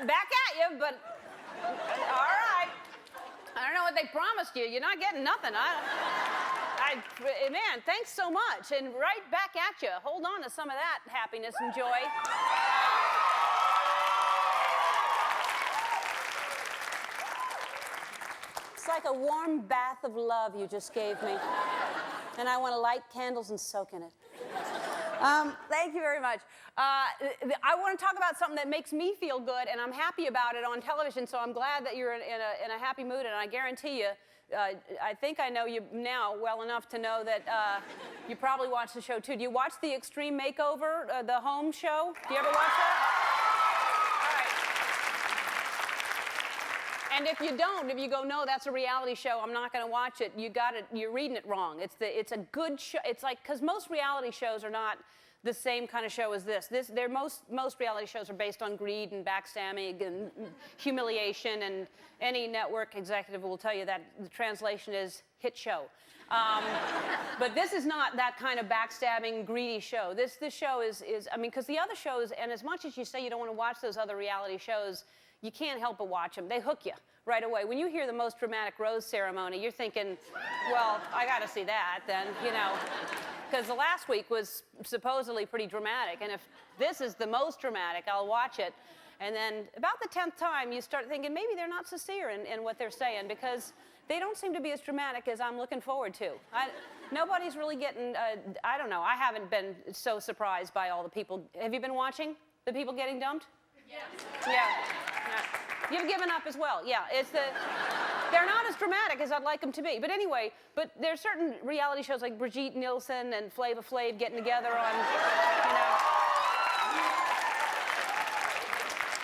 Back at you, but all right. I don't know what they promised you. You're not getting nothing. Man, thanks so much. And right back at you. Hold on to some of that happiness and joy. It's like a warm bath of love you just gave me. And I want to light candles and soak in it. Thank you very much. I want to talk about something that makes me feel good, and I'm happy about it on television, so I'm glad that you're in a happy mood, and I guarantee you, I think I know you now well enough to know that you probably watch the show, too. Do you watch The Extreme Makeover, the home show? Do you ever watch that? And if you don't, if you go, no, that's a reality show, I'm not going to watch it, you're reading it wrong. It's a good show. It's like, because most reality shows are not the same kind of show as this. Most reality shows are based on greed and backstabbing and humiliation, and any network executive will tell you that the translation is hit show. But this is not that kind of backstabbing, greedy show. This show is I mean, because the other shows, and as much as you say you don't want to watch those other reality shows, you can't help but watch them. They hook you right away. When you hear the most dramatic rose ceremony, you're thinking, well, I got to see that then, you know. Because the last week was supposedly pretty dramatic, and if this is the most dramatic, I'll watch it. And then about the 10th time, you start thinking maybe they're not sincere in what they're saying, because they don't seem to be as dramatic as I'm looking forward to. Nobody's really getting, I don't know, I haven't been so surprised by all the people. Have you been watching the people getting dumped? Yes. Yeah. You've given up as well. Yeah, they're not as dramatic as I'd like them to be. But anyway, there's certain reality shows like Brigitte Nielsen and Flava Flav getting together on, you know.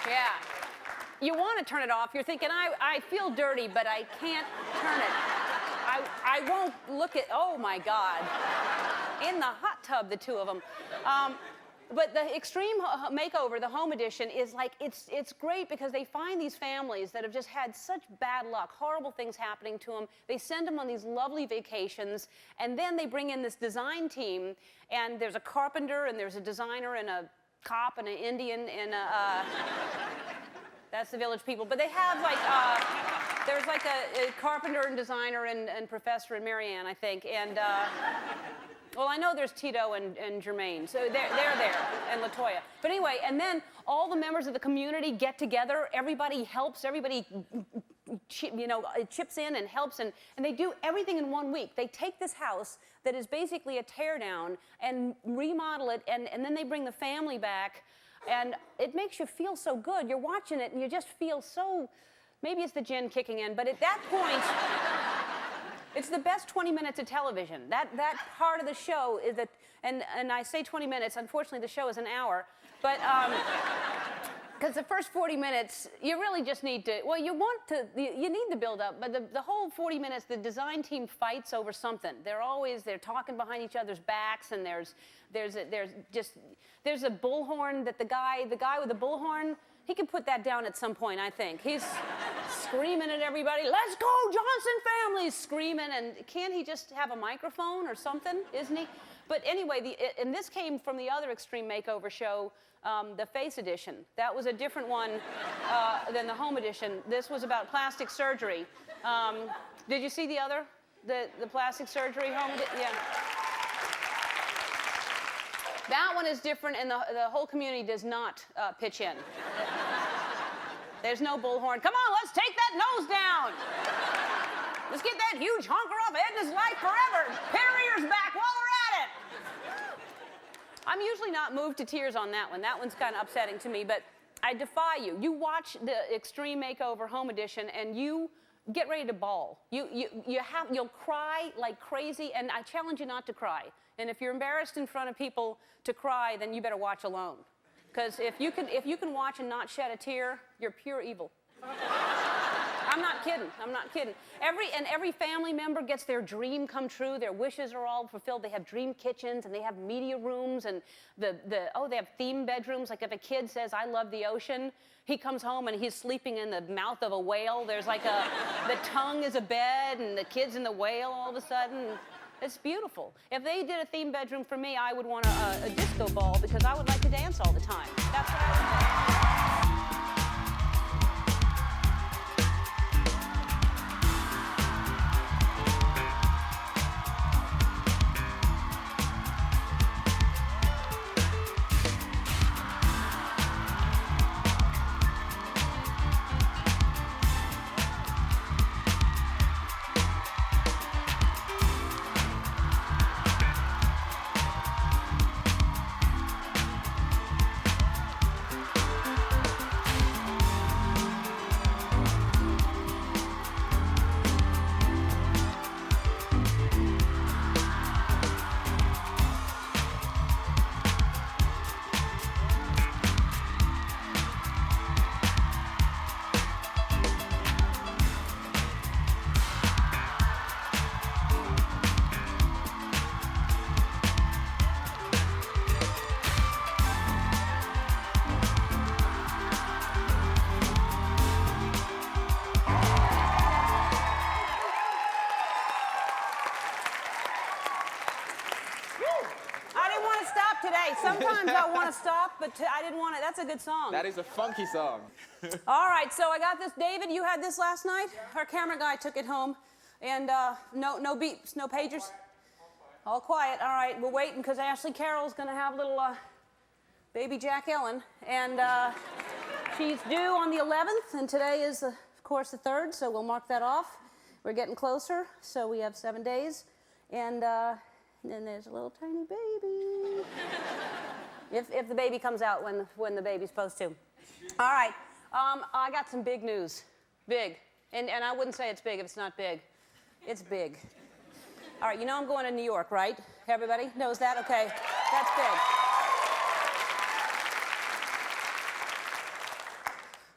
Yeah. You want to turn it off. You're thinking, I feel dirty, but I can't turn it. I won't look at, oh my God. In the hot tub, the two of them. But the Extreme Makeover, the home edition, is like, it's great because they find these families that have just had such bad luck, horrible things happening to them. They send them on these lovely vacations, and then they bring in this design team, and there's a carpenter, and there's a designer, and a cop, and an Indian, and that's the Village People. But they have like, there's like a carpenter and designer and professor and Marianne, I think, and well, I know there's Tito and Jermaine, so they're there, and LaToya. But anyway, and then all the members of the community get together. Everybody helps. Everybody, you know, chips in and helps, and they do everything in 1 week. They take this house that is basically a teardown and remodel it, and then they bring the family back, and it makes you feel so good. You're watching it, and you just feel so. Maybe it's the gin kicking in, but at that point. It's the best 20 minutes of television. That part of the show is that, and I say 20 minutes, unfortunately the show is an hour, but, because the first 40 minutes, you really just need to, well, you need the build up, but the whole 40 minutes, the design team fights over something. They're talking behind each other's backs, and there's a bullhorn that the guy with the bullhorn, he can put that down at some point, I think. He's screaming at everybody, let's go, Johnson family's screaming, and can't he just have a microphone or something, isn't he? But anyway, and this came from the other Extreme Makeover show, the Face Edition. That was a different one than the Home Edition. This was about plastic surgery. Did you see the other? The plastic surgery home edition? Yeah. That one is different, and the whole community does not pitch in. There's no bullhorn. Come on, let's take that nose down. Let's get that huge honker off Edna's life forever. Pin her ears back while we're at it. I'm usually not moved to tears on that one. That one's kind of upsetting to me, but I defy you. You watch the Extreme Makeover Home Edition, and you get ready to bawl. You'll cry like crazy, and I challenge you not to cry. And if you're embarrassed in front of people to cry, then you better watch alone. Because if you can watch and not shed a tear, you're pure evil. I'm not kidding. I'm not kidding. Every family member gets their dream come true. Their wishes are all fulfilled. They have dream kitchens, and they have media rooms, and they have theme bedrooms. Like if a kid says, I love the ocean, he comes home and he's sleeping in the mouth of a whale. There's like the tongue is a bed, and the kid's in the whale all of a sudden. It's beautiful. If they did a theme bedroom for me, I would want a disco ball, because I would like to dance all the time. That's what I would do. can't stop today. Sometimes I want to stop, but I didn't want to. That's a good song. That is a funky song. All right, so I got this. David, you had this last night? Our camera guy took it home. And no beeps, no pagers? All quiet. All right, we're waiting because Ashley Carroll's going to have little baby Jack Ellen. And she's due on the 11th, and today is, of course, the 3rd, so we'll mark that off. We're getting closer, so we have 7 days. And then there's a little tiny baby. if the baby comes out when the baby's supposed to. All right, I got some big news. Big. And I wouldn't say it's big if it's not big. It's big. All right, you know I'm going to New York, right? Everybody knows that? Okay, that's big.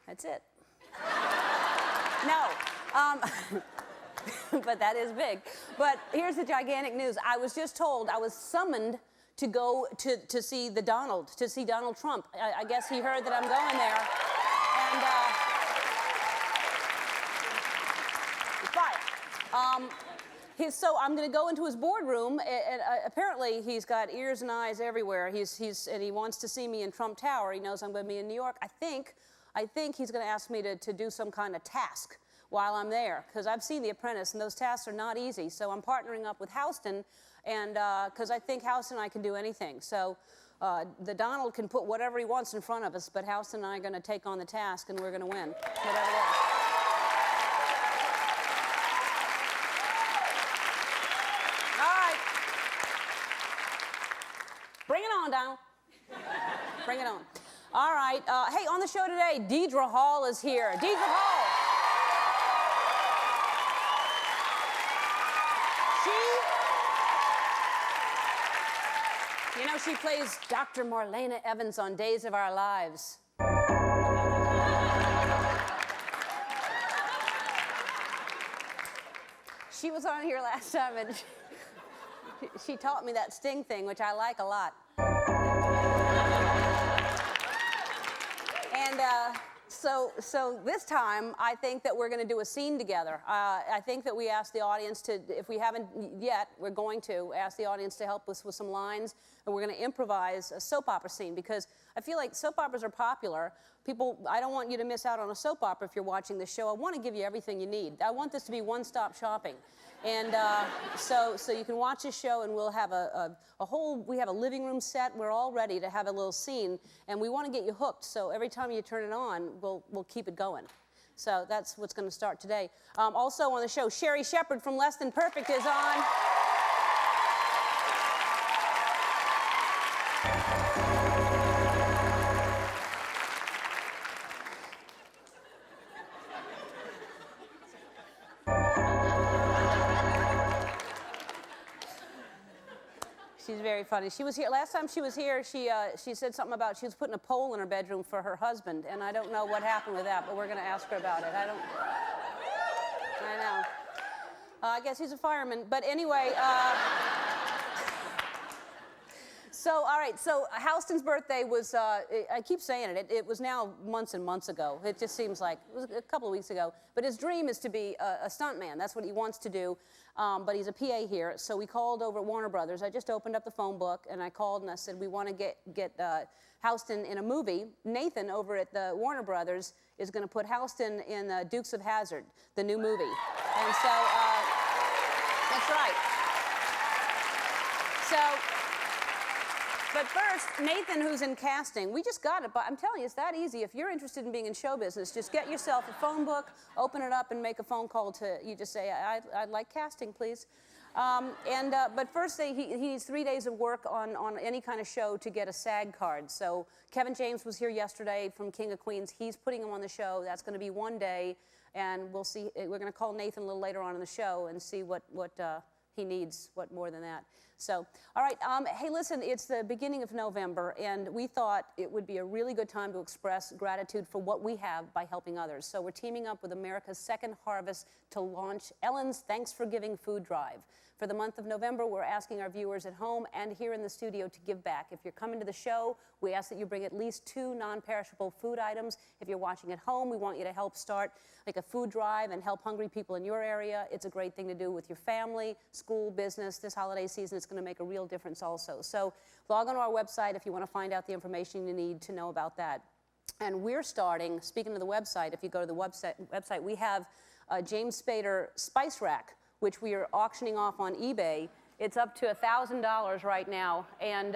That's it. No, but that is big. But here's the gigantic news. I was just told, I was summoned to go to see Donald Trump. I guess he heard that I'm going there. And, so I'm going to go into his boardroom, and apparently he's got ears and eyes everywhere. And he wants to see me in Trump Tower. He knows I'm going to be in New York. I think he's going to ask me to do some kind of task while I'm there, because I've seen The Apprentice, and those tasks are not easy. So I'm partnering up with Houston, and because I think Houston and I can do anything. So the Donald can put whatever he wants in front of us, but Houston and I are going to take on the task, and we're going to win, whatever it is. Bring it on, Donald. Bring it on. All right. Hey, on the show today, Deidre Hall is here. Deidre Hall. She plays Dr. Marlena Evans on Days of Our Lives. She was on here last time, and she taught me that sting thing, which I like a lot. And so this time, I think that we're going to do a scene together. I think that we asked the audience to, if we haven't yet, we're going to ask the audience to help us with some lines, and we're going to improvise a soap opera scene, because I feel like soap operas are popular. I don't want you to miss out on a soap opera if you're watching this show. I want to give you everything you need. I want this to be one-stop shopping. And so you can watch this show, and we'll have we have a living room set. We're all ready to have a little scene, and we want to get you hooked. So every time you turn it on, we'll keep it going. So that's what's going to start today. Also on the show, Sherry Shepard from Less Than Perfect is on. She's very funny. She was here last time she was here. She said something about she was putting a pole in her bedroom for her husband, and I don't know what happened with that, but we're going to ask her about it. I know. I guess he's a fireman, but anyway. So, all right, so Houston's birthday was, I keep saying it, it was now months and months ago. It just seems like, it was a couple of weeks ago. But his dream is to be a stuntman. That's what he wants to do. But he's a PA here, so we called over at Warner Brothers. I just opened up the phone book, and I called and I said, we want to get Houston in a movie. Nathan over at the Warner Brothers is going to put Houston in Dukes of Hazzard, the new movie. And so, that's right. But first, Nathan, who's in casting, we just got it, but I'm telling you, it's that easy. If you're interested in being in show business, just get yourself a phone book, open it up, and make a phone call to, you just say, I'd like casting, please. But first, he needs 3 days of work on any kind of show to get a SAG card. So Kevin James was here yesterday from King of Queens. He's putting him on the show. That's going to be 1 day, and we'll see. We're going to call Nathan a little later on in the show and see what he needs, what more than that. So, all right, hey, listen, it's the beginning of November, and we thought it would be a really good time to express gratitude for what we have by helping others. So we're teaming up with America's Second Harvest to launch Ellen's Thanks for Giving food drive. For the month of November, we're asking our viewers at home and here in the studio to give back. If you're coming to the show, we ask that you bring at least 2 non-perishable food items. If you're watching at home, we want you to help start like a food drive and help hungry people in your area. It's a great thing to do with your family, school, business. This holiday season, it's going to make a real difference also. So log on to our website if you want to find out the information you need to know about that. And we're starting, speaking of the website, if you go to the website, we have a James Spader spice rack, which we are auctioning off on eBay. It's up to $1,000 right now. And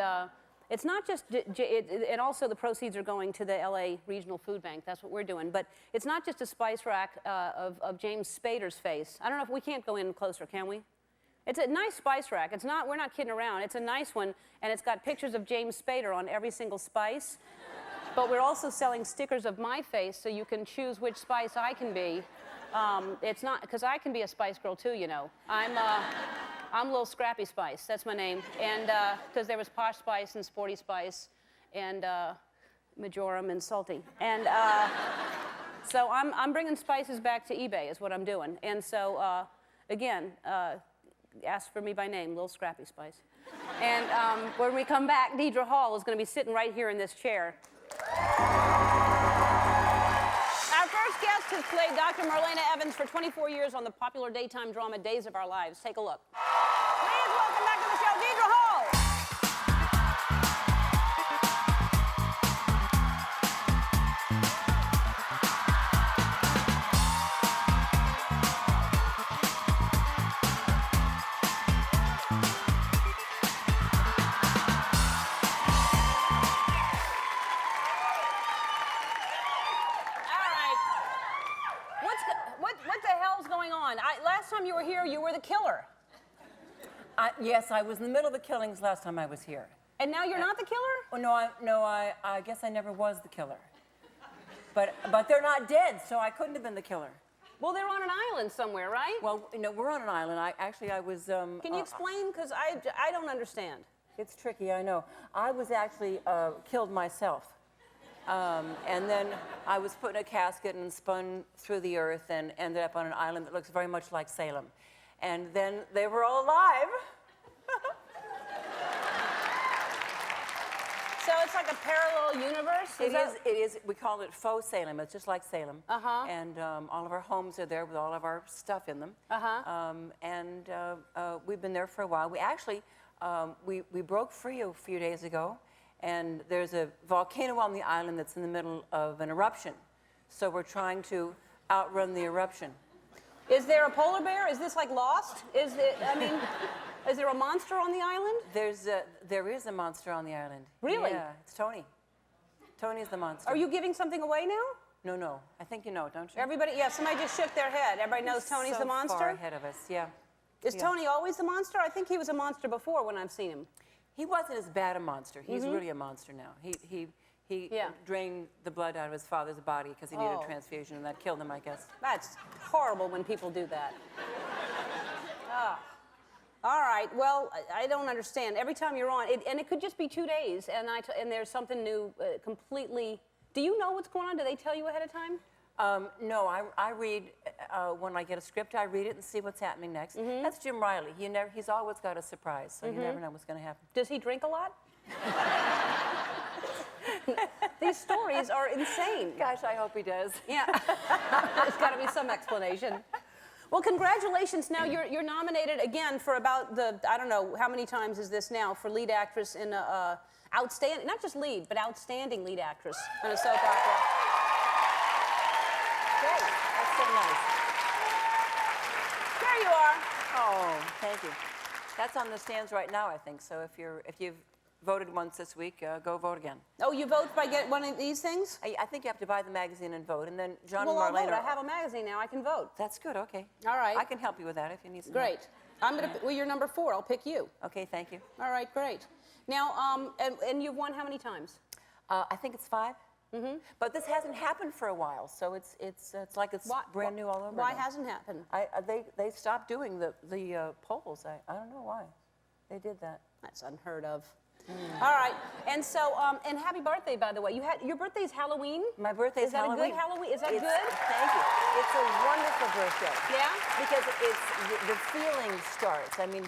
it's not just, and also the proceeds are going to the LA Regional Food Bank. That's what we're doing. But it's not just a spice rack of James Spader's face. I don't know if we can't go in closer, can we? It's a nice spice rack. It's not, we're not kidding around. It's a nice one, and it's got pictures of James Spader on every single spice. But we're also selling stickers of my face so you can choose which spice I can be. It's not, because I can be a spice girl too, you know. I'm Little Scrappy Spice, that's my name. And because there was Posh Spice and Sporty Spice and Majorum and Salty. And so I'm bringing spices back to eBay is what I'm doing. And so, again, ask for me by name, Little Scrappy Spice. And when we come back, Deidre Hall is going to be sitting right here in this chair. Our first guest has played Dr. Marlena Evans for 24 years on the popular daytime drama Days of Our Lives. Take a look. Please welcome back to the show, Deidre Hall. What the hell's going on? Last time you were here, you were the killer. Yes, I was in the middle of the killings last time I was here. And now you're not the killer? Oh, no, I guess I never was the killer. But they're not dead, so I couldn't have been the killer. Well, they're on an island somewhere, right? Well, you know, we're on an island. I was... Can you explain? Because I don't understand. It's tricky, I know. I was actually killed myself. And then I was put in a casket and spun through the earth and ended up on an island that looks very much like Salem. And then they were all alive. So it's like a parallel universe? It is. We call it faux Salem. It's just like Salem. Uh-huh. And all of our homes are there with all of our stuff in them. Uh-huh. And we've been there for a while. We actually, we broke free a few days ago. And there's a volcano on the island that's in the middle of an eruption. So we're trying to outrun the eruption. Is there a polar bear? Is this like Lost? Is there a monster on the island? There is a monster on the island. Really? Yeah, it's Tony. Tony's the monster. Are you giving something away now? No. I think you know, don't you? Everybody, yeah, somebody just shook their head. Everybody knows Tony's the monster? Far ahead of us, yeah. Is Tony always the monster? I think he was a monster before when I've seen him. He wasn't as bad a monster. He's really a monster now. He drained the blood out of his father's body because he needed a transfusion, and that killed him, I guess. That's horrible when people do that. All right. Well, I don't understand. Every time you're on, and it could just be 2 days, and there's something new completely. Do you know what's going on? Do they tell you ahead of time? No, I read, when I get a script, I read it and see what's happening next. That's Jim Riley. He's always got a surprise, so you never know what's going to happen. Does he drink a lot? These stories are insane. Gosh, I hope he does. Yeah. There's got to be some explanation. Well, congratulations. Now you're nominated again for about I don't know, how many times is this now, for lead actress in a outstanding, not just lead, but outstanding lead actress in a soap opera. Great. That's so nice. There you are. Oh, thank you. That's on the stands right now, I think. So if you've voted once this week, go vote again. Oh, you vote by getting one of these things? I think you have to buy the magazine and vote, and then John and Marlena. I'll vote. I have a magazine now. I can vote. That's good. Okay. All right. I can help you with that if you need some Great. help. Well, you're number 4. I'll pick you. Okay. Thank you. All right. Great. Now, and you've won how many times? I think it's 5. But this hasn't happened for a while, so it's like it's brand new all over. Why hasn't happened? They stopped doing the polls. I don't know why they did that. That's unheard of. All right, and so and happy birthday, by the way. Your birthday's Halloween. My birthday's Halloween. Is that a good Halloween? Is that good? Thank you. It's a wonderful birthday. Yeah. Because the feeling starts. I mean,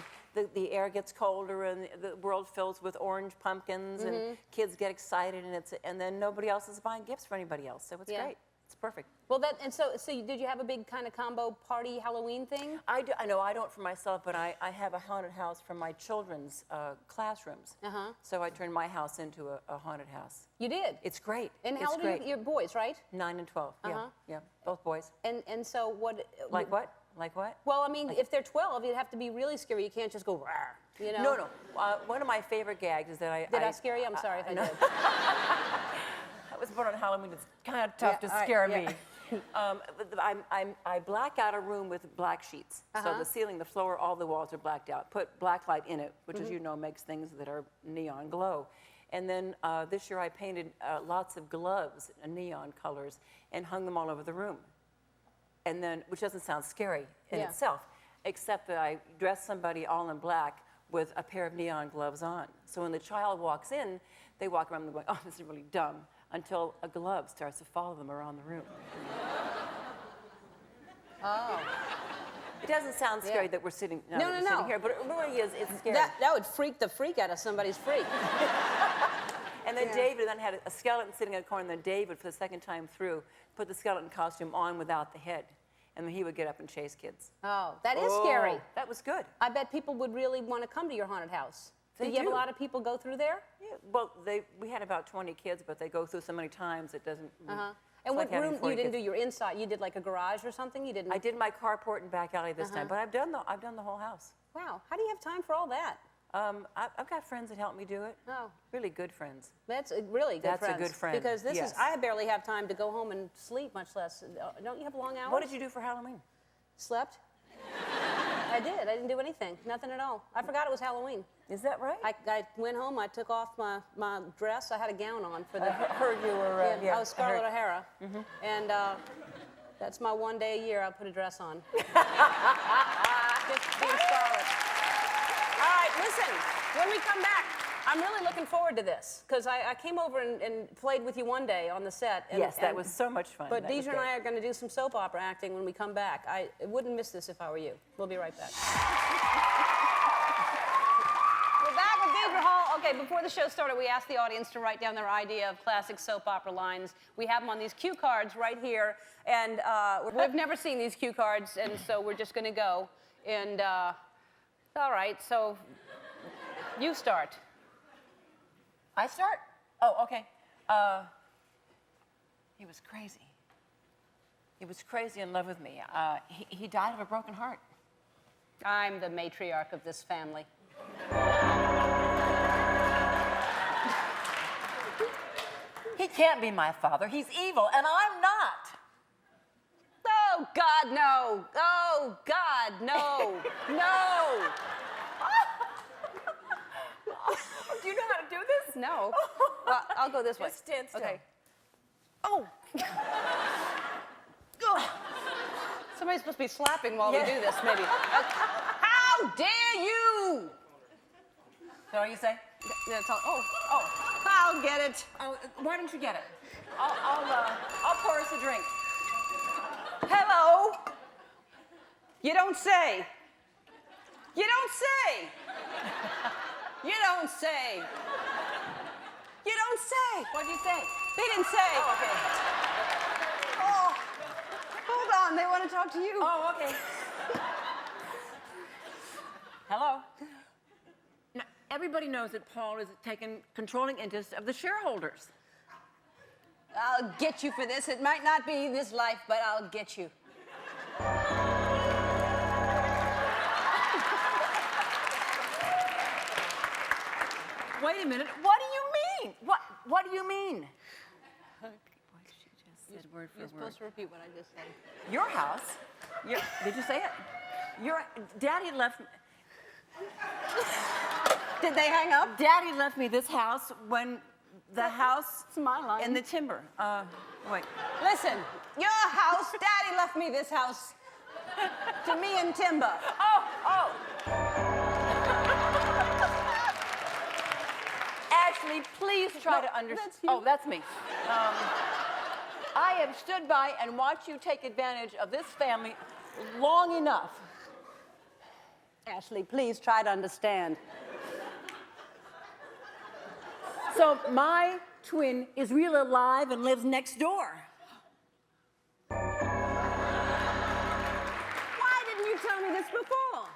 the air gets colder and the world fills with orange pumpkins and kids get excited and then nobody else is buying gifts for anybody else, so it's great. It's perfect. Well, did you have a big kind of combo party Halloween thing? I do. I know I don't for myself, but I have a haunted house for my children's classrooms. So I turned my house into a haunted house. You did? It's great. And how old are your boys, right? 9 and 12. Yeah, both boys. And so what? Like what? Like what? Well, I mean, if they're 12, you'd have to be really scary. You can't just go rawr, you know? No. One of my favorite gags is that Did I scare you? I'm sorry if I did. I was born on Halloween. It's kind of tough to scare me. I black out a room with black sheets. So the ceiling, the floor, all the walls are blacked out. Put black light in it, which, as you know, makes things that are neon glow. And then this year I painted lots of gloves, neon colors, and hung them all over the room. And then, which doesn't sound scary in itself, except that I dressed somebody all in black with a pair of neon gloves on. So when the child walks in, they walk around and going, oh, this is really dumb, until a glove starts to follow them around the room. Oh. It doesn't sound scary that we're sitting, sitting here, but it really is, it's scary. That would freak the freak out of somebody's freak. And then David then had a skeleton sitting in a corner, and then David, for the second time through, put the skeleton costume on without the head. And then he would get up and chase kids. Oh, that is scary. That was good. I bet people would really want to come to your haunted house. Did you have a lot of people go through there? Yeah, well, we had about 20 kids, but they go through so many times it doesn't... And what room, you didn't do your inside, you did like a garage or something? You didn't? I did my carport and back alley this time, but I've done the whole house. Wow, how do you have time for all that? I've got friends that help me do it. Oh. Really good friends. That's really good friends. That's a good friend. Because I barely have time to go home and sleep, much less, don't you have long hours? What did you do for Halloween? Slept. I did. I didn't do anything. Nothing at all. I forgot it was Halloween. Is that right? I went home. I took off my dress. I had a gown on for the... I heard you were... I was Scarlett O'Hara. And that's my one day a year I put a dress on. Just being Scarlett. All right, listen. When we come back, I'm really looking forward to this, because I came over and played with you one day on the set. Yes, that was so much fun. But Deidre and I are going to do some soap opera acting when we come back. I wouldn't miss this if I were you. We'll be right back. We're back with Deidre Hall. Okay, before the show started, we asked the audience to write down their idea of classic soap opera lines. We have them on these cue cards right here. And we've never seen these cue cards, and so we're just going to go. And all right, so you start. I start? Oh, okay. He was crazy. He was crazy in love with me. He died of a broken heart. I'm the matriarch of this family. He can't be my father. He's evil, and I'm not. Oh, God, no. Oh, God, no. No. Do you know how to do this? No. Well, I'll go this way. Just stand still. Okay. Oh. Somebody's supposed to be slapping while we do this, maybe. How dare you? Is that all you say? That's all. Oh. I'll get it. Oh, why don't you get it? I'll pour us a drink. Hello. You don't say. You don't say. You don't say. You don't say. What did you say? They didn't say. Oh, okay. Oh, hold on. They want to talk to you. Oh, okay. Hello. Now, everybody knows that Paul is taking controlling interest of the shareholders. I'll get you for this. It might not be this life, but I'll get you. Wait a minute. What do you mean? What do you mean? She just said word for word. You're supposed to repeat what I just said. Your house? Did you say it? Daddy left me. Did they hang up? Daddy left me this house when the house... It's my line. In the timber. Wait. Listen, your house, Daddy left me this house to me and Timber. Oh. Ashley, please try to understand. Oh, that's me. I have stood by and watched you take advantage of this family long enough. Ashley, please try to understand. So my twin is real alive and lives next door. through this before.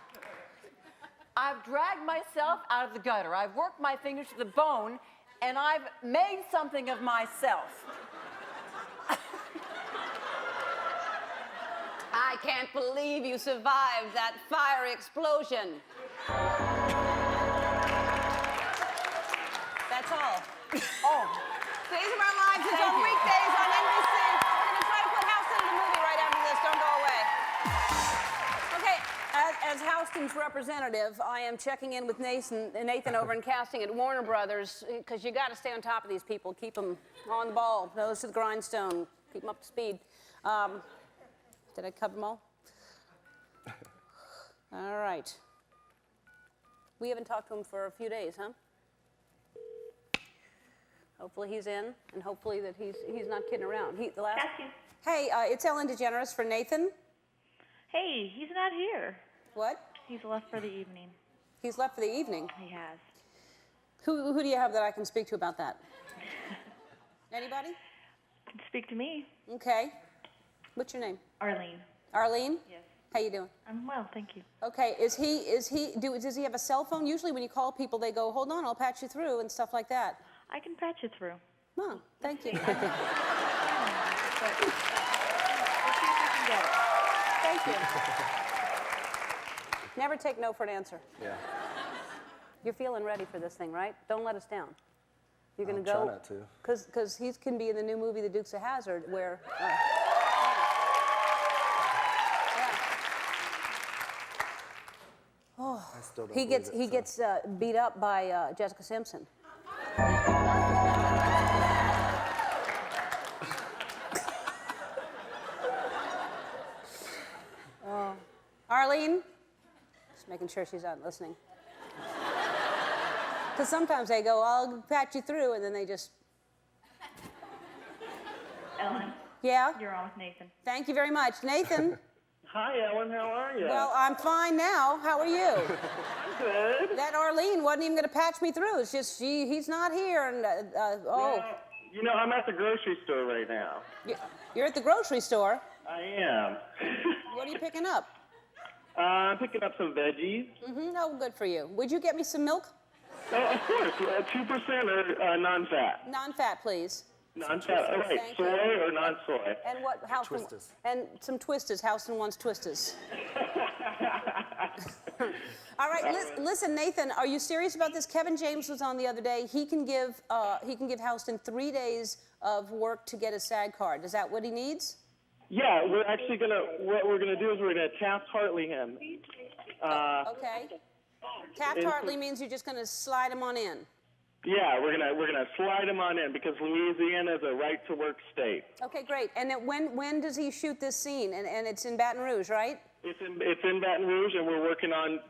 I've dragged myself out of the gutter. I've worked my fingers to the bone, and I've made something of myself. I can't believe you survived that fiery explosion. That's all. Oh. Days of Our Lives is on weekdays on NBC. We're going to try to put Houston in the movie right after this. Don't go away. Okay, as Houston's representative, I am checking in with Nathan over in casting at Warner Brothers, because you got to stay on top of these people. Keep them on the ball, nose to the grindstone. Keep them up to speed. Did I cover them all? All right. We haven't talked to him for a few days, huh? Hopefully he's in, and hopefully that he's not kidding around. Hey, it's Ellen DeGeneres for Nathan. Hey, he's not here. What? He's left for the evening. He's left for the evening. He has. Who do you have that I can speak to about that? Anybody? Can speak to me. Okay. What's your name? Arlene. Arlene? Yes. How you doing? I'm well, thank you. Okay. Does he have a cell phone? Usually when you call people, they go, hold on, I'll patch you through and stuff like that. I can patch you through. Oh, thank you. But we'll see if we can get it. Thank you. Never take no for an answer. Yeah. You're feeling ready for this thing, right? Don't let us down. You're going to I'll go. try not to. Because he can be in the new movie, The Dukes of Hazzard, where. Oh, I still don't he believe gets beat up by Jessica Simpson. Oh. Arlene? Just making sure she's not listening. Because sometimes they go, I'll patch you through, and then they just. Ellen, Yeah? you're on with Nathan. Thank you very much. Nathan? Hi, Ellen. How are you? Well, I'm fine now. How are you? I'm good. That Arlene wasn't even going to patch me through. It's just he's not here, and Well, you know, I'm at the grocery store right now. You're at the grocery store. I am. What are you picking up? I'm picking up some veggies. Oh, good for you. Would you get me some milk? Oh, of course. 2% or non-fat? Non-fat, please. Non-fat. All right. Thank Soy you. or non-soy? And what? Houston? Twistas. And some Twistas. Houston wants Twistas. All right. Listen, Nathan. Are you serious about this? Kevin James was on the other day. He can give Houston 3 days of work to get a SAG card. Is that what he needs? Yeah, we're actually what we're gonna do is we're gonna Taft-Hartley him. Okay. Taft-Hartley means you're just going to slide him on in. Yeah, we're gonna slide him on in because Louisiana is a right-to-work state. Okay, great. And then when does he shoot this scene? And it's in Baton Rouge, right? It's in Baton Rouge, and we're working on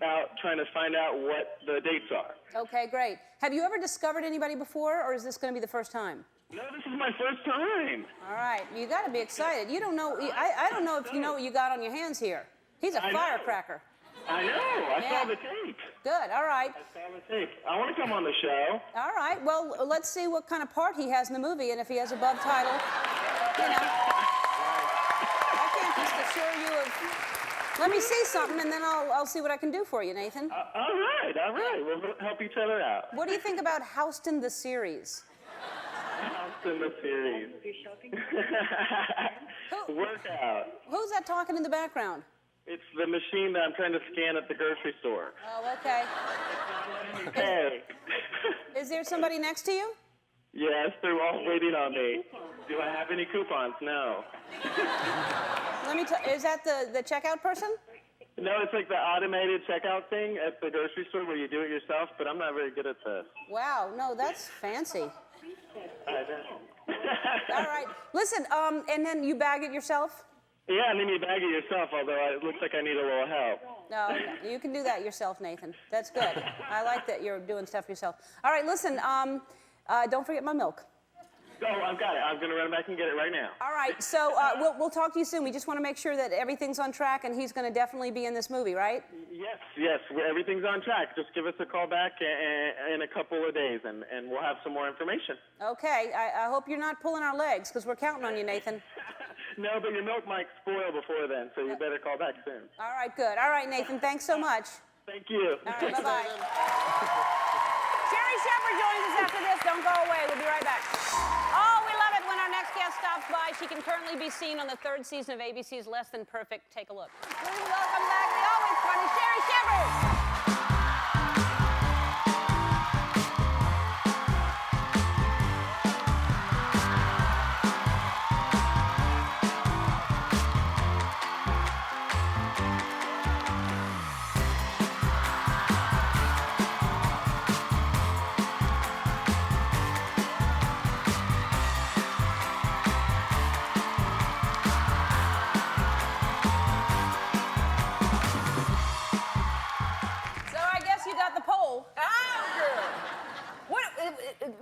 trying to find out what the dates are. Okay, great. Have you ever discovered anybody before, or is this going to be the first time? No, this is my first time. All right, you got to be excited. You don't know. I don't know if you know what you got on your hands here. He's a I know. firecracker. I know. I Yeah. saw the tape. Good. All right. I saw the tape. I want to come on the show. All right. Well, let's see what kind of part he has in the movie, and if he has above title, you know. I can't just assure you of. Let me see something, and then I'll see what I can do for you, Nathan. All right. All right. We'll help each other out. What do you think about Houston the series? Houston the series. Workout. Who's that talking in the background? It's the machine that I'm trying to scan at the grocery store. Oh, okay. Hey. Is there somebody next to you? Yes, they're all waiting on me. Do I have any coupons? No. Is that the checkout person? No, it's like the automated checkout thing at the grocery store where you do it yourself, but I'm not very good at this. Wow, no, that's fancy. I know. All right. Listen, and then you bag it yourself? Yeah, and then you bag it yourself, although it looks like I need a little help. No, you can do that yourself, Nathan. That's good. I like that you're doing stuff yourself. All right, listen, don't forget my milk. Oh, I've got it. I'm going to run back and get it right now. All right, so we'll talk to you soon. We just want to make sure that everything's on track, and he's going to definitely be in this movie, right? Yes, everything's on track. Just give us a call back in a couple of days, and we'll have some more information. Okay, I hope you're not pulling our legs, because we're counting on you, Nathan. No, but your milk might spoil before then, so you better call back soon. All right, good. All right, Nathan, thanks so much. Thank you. All right, bye-bye. Sherry Shepard joins us after this. Don't go away. We'll be right back. Oh, we love it when our next guest stops by. She can currently be seen on the 3rd season of ABC's Less Than Perfect. Take a look. Please welcome back the always funny Sherry Shepard.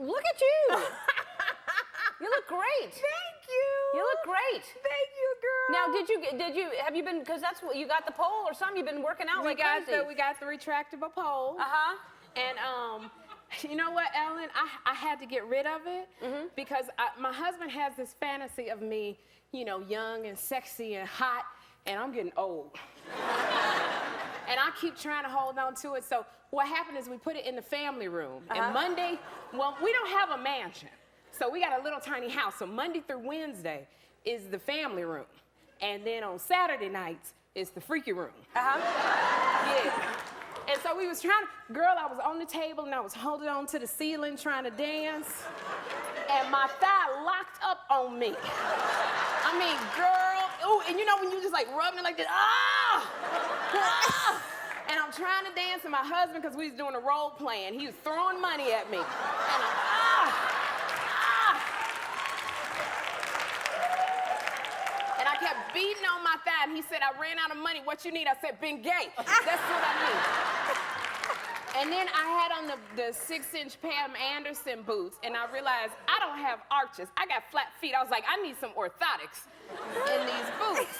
Look at you. You look great. Thank you. You look great. Thank you, girl. Now, have you been, because that's what, you got the pole or something? You've been working out like crazy. We got the retractable pole. Uh-huh. And, you know what, Ellen? I had to get rid of it because my husband has this fantasy of me, you know, young and sexy and hot, and I'm getting old. And I keep trying to hold on to it. So what happened is we put it in the family room. And Monday, well, we don't have a mansion. So we got a little tiny house. So Monday through Wednesday is the family room. And then on Saturday nights is the freaky room. Yeah. And so we was trying to, girl, I was on the table and I was holding on to the ceiling trying to dance. And my thigh locked up on me. I mean, girl, ooh, and you know when you just like rubbing it like this, and I'm trying to dance with my husband because we was doing a role playing. He was throwing money at me. And I'm, And I kept beating on my thigh, and he said, I ran out of money. What you need? I said, Bengay. That's what I need. And then I had on the 6-inch Pam Anderson boots, and I realized I don't have arches. I got flat feet. I was like, I need some orthotics in these boots.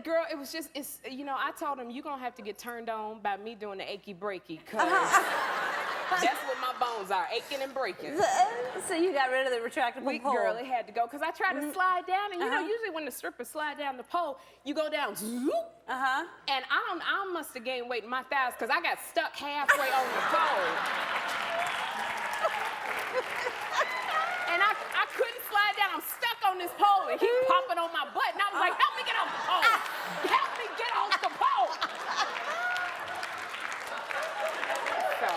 Girl, it was just, you know, I told him, you're going to have to get turned on by me doing the achy breaky, because that's what my bones are, aching and breaking. So you got rid of the retractable pole. Girl, it had to go, because I tried to slide down, and you know, usually when the strippers slide down the pole, you go down, zoop. And I must have gained weight in my thighs, because I got stuck halfway on the pole. And I couldn't slide down. I'm stuck on this pole, and he popping on my butt, and I was like, help me get off the pole. Help me get off the pole. So,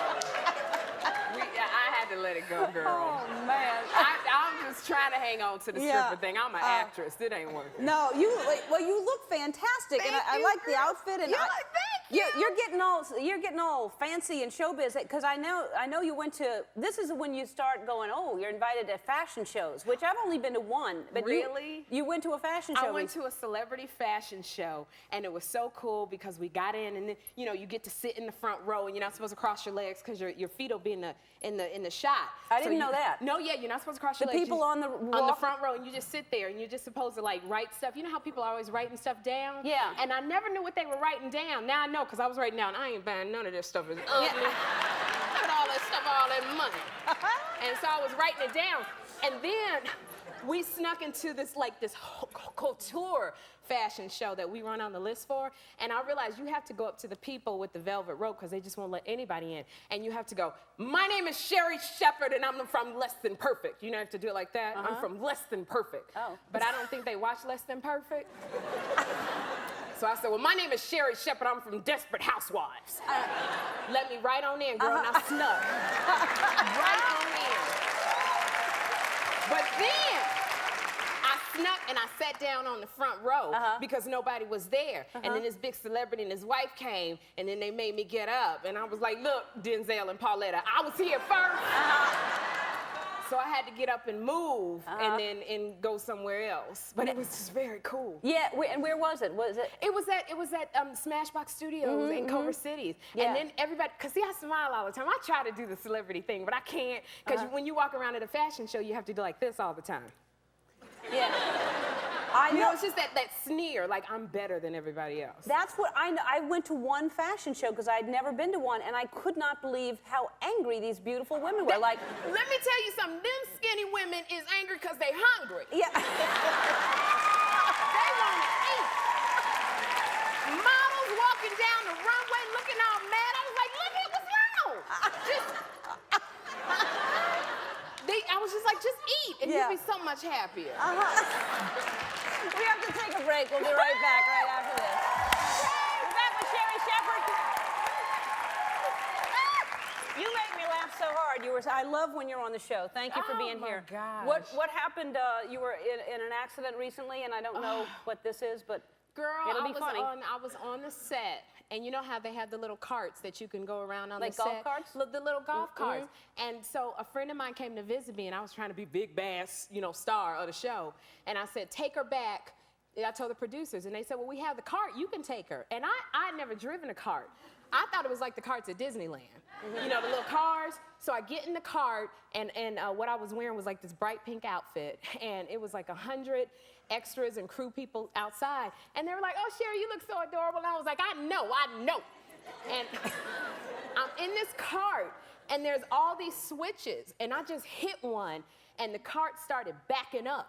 I had to let it go, girl. Oh, man. I'm just trying to hang on to the stripper thing. I'm an actress. It ain't working. No, you look fantastic, and I like the outfit. And you're getting all fancy in showbiz, because I know you went to. This is when you start going. Oh, you're invited to fashion shows, which I've only been to one. But really, you went to a fashion show. I went to a celebrity fashion show, and it was so cool because we got in, and then you know you get to sit in the front row, and you're not supposed to cross your legs because your feet will be in the shot. I didn't know that. No, yeah, you're not supposed to cross your The legs. people on the front row, and you just sit there, and you're just supposed to like write stuff. You know how people are always writing stuff down? Yeah. And I never knew what they were writing down. Now I know, because I was writing down, I ain't buying none of this stuff. It's ugly. Look at all that stuff, all that money. And so I was writing it down. And then we snuck into this couture fashion show that we run on the list for. And I realized you have to go up to the people with the velvet rope, because they just won't let anybody in. And you have to go, my name is Sherry Shepard, and I'm from Less Than Perfect. You know, you have to do it like that. I'm from Less Than Perfect. Oh. But I don't think they watch Less Than Perfect. So I said, well, my name is Sherry Shepard. I'm from Desperate Housewives. Let me right on in, girl, and I snuck. Right on in. But then I snuck and I sat down on the front row because nobody was there. And then this big celebrity and his wife came, and then they made me get up. And I was like, look, Denzel and Pauletta, I was here first. So I had to get up and move and go somewhere else. But it was just very cool. Yeah, and where was it? It was at Smashbox Studios in Culver City. Yeah. And then everybody, because see, I smile all the time. I try to do the celebrity thing, but I can't, because when you walk around at a fashion show, you have to do like this all the time. Yeah. You know, it's just that sneer, like I'm better than everybody else. That's what I know. I went to one fashion show because I'd never been to one, and I could not believe how angry these beautiful women were. Like, let me tell you something. Them skinny women is angry because they hungry. Yeah. down the runway looking all mad. I was like, look at what's wrong. I was just like, just eat, and Yeah. you'll be so much happier. We have to take a break. We'll be right back right after this. We're back with Sherri Shepherd. You make me laugh so hard. I love when you're on the show. Thank you for being here. Oh, my gosh. What happened? You were in an accident recently, and I don't know what this is, but Girl, it'll be funny. I was on the set, and you know how they have the little carts that you can go around on Like the set? golf carts? The little golf carts. And so a friend of mine came to visit me, and I was trying to be big bass, star of the show. And I said, take her back. I told the producers, and they said, well, we have the cart. You can take her. And I had never driven a cart. I thought it was like the carts at Disneyland. The little cars. So I get in the cart, and what I was wearing was like this bright pink outfit, and it was like 100 extras and crew people outside, and they were like, oh, Sherri, you look so adorable, and I was like, I know. And I'm in this cart, and there's all these switches, and I just hit one, and the cart started backing up.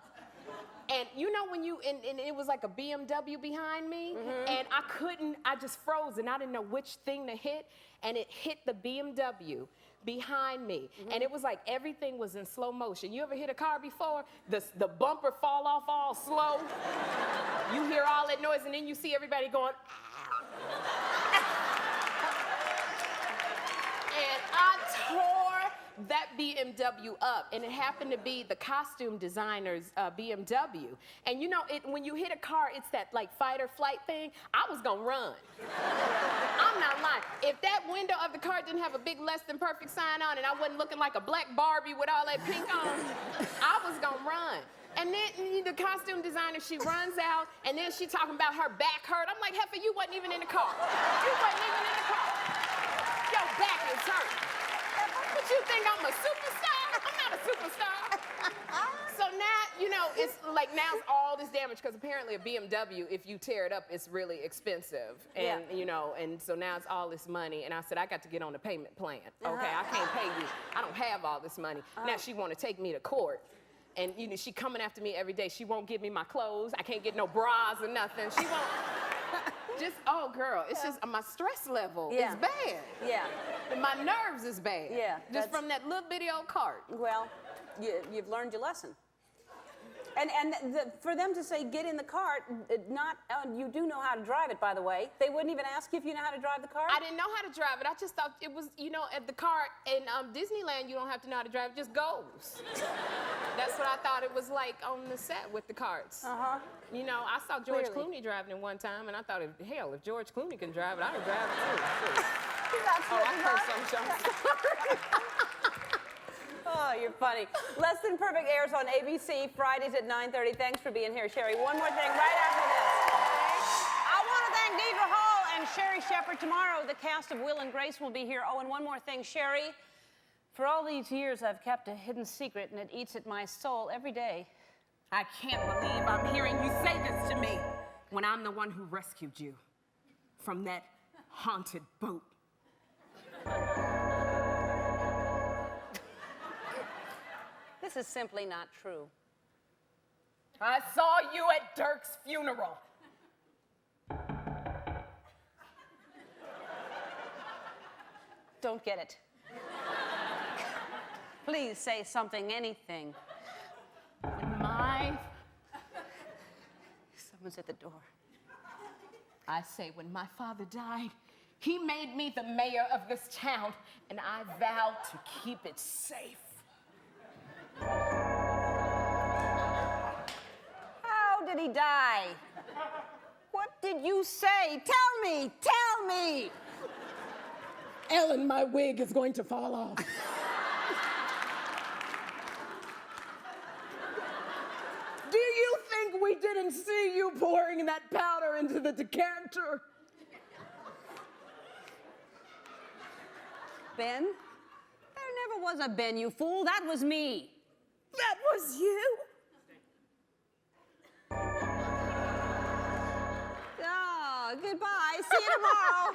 And when and it was like a BMW behind me, and I just froze, and I didn't know which thing to hit, and it hit the BMW behind me. And it was like everything was in slow motion. You ever hit a car before? The bumper fall off all slow. You hear all that noise, and then you see everybody going, ow. And I tore that BMW up, and it happened to be the costume designer's BMW. And when you hit a car, it's that like fight or flight thing. I was gonna run. I'm not lying. If that window of the car didn't have a big less than perfect sign on, and I wasn't looking like a black Barbie with all that pink on, I was gonna run. And then the costume designer, she runs out, and then she talking about her back hurt. I'm like, heifer, you wasn't even in the car. You wasn't even in the car. Your back is hurt. What you think, I'm a superstar? I'm not a superstar. So now, it's like now it's all this damage, because apparently a BMW, if you tear it up, it's really expensive. And, and so now it's all this money. And I said, I got to get on the payment plan. Okay, I can't pay you. I don't have all this money. Now she want to take me to court. And, she coming after me every day. She won't give me my clothes. I can't get no bras or nothing. She won't. Oh, girl, it's just my stress level is bad. Yeah. And my nerves is bad. Yeah. Just from that little bitty old cart. Well, you've learned your lesson. And for them to say, get in the cart, you do know how to drive it, by the way. They wouldn't even ask you if you know how to drive the cart? I didn't know how to drive it. I just thought it was, at the cart in Disneyland, you don't have to know how to drive. It just goes. That's what I thought it was like on the set with the carts. I saw George Clooney driving it one time, and I thought, if George Clooney can drive it, I can drive it too. I cursed on show. Oh, you're funny. Less Than Perfect airs on ABC Fridays at 9:30. Thanks for being here, Sherri. One more thing right after this. I want to thank Deidre Hall and Sherri Shepherd. Tomorrow, the cast of Will and Grace will be here. Oh, and one more thing, Sherri. For all these years, I've kept a hidden secret, and it eats at my soul every day. I can't believe I'm hearing you say this to me when I'm the one who rescued you from that haunted boat. This is simply not true. I saw you at Dirk's funeral. Don't get it. Please say something, anything. Someone's at the door. I say, when my father died, he made me the mayor of this town, and I vowed to keep it safe. How did he die? What did you say? Tell me! Tell me! Ellen, my wig is going to fall off. Do you think we didn't see you pouring that powder into the decanter? Ben? There never was a Ben, you fool. That was me. That was you? Oh, goodbye. See you tomorrow.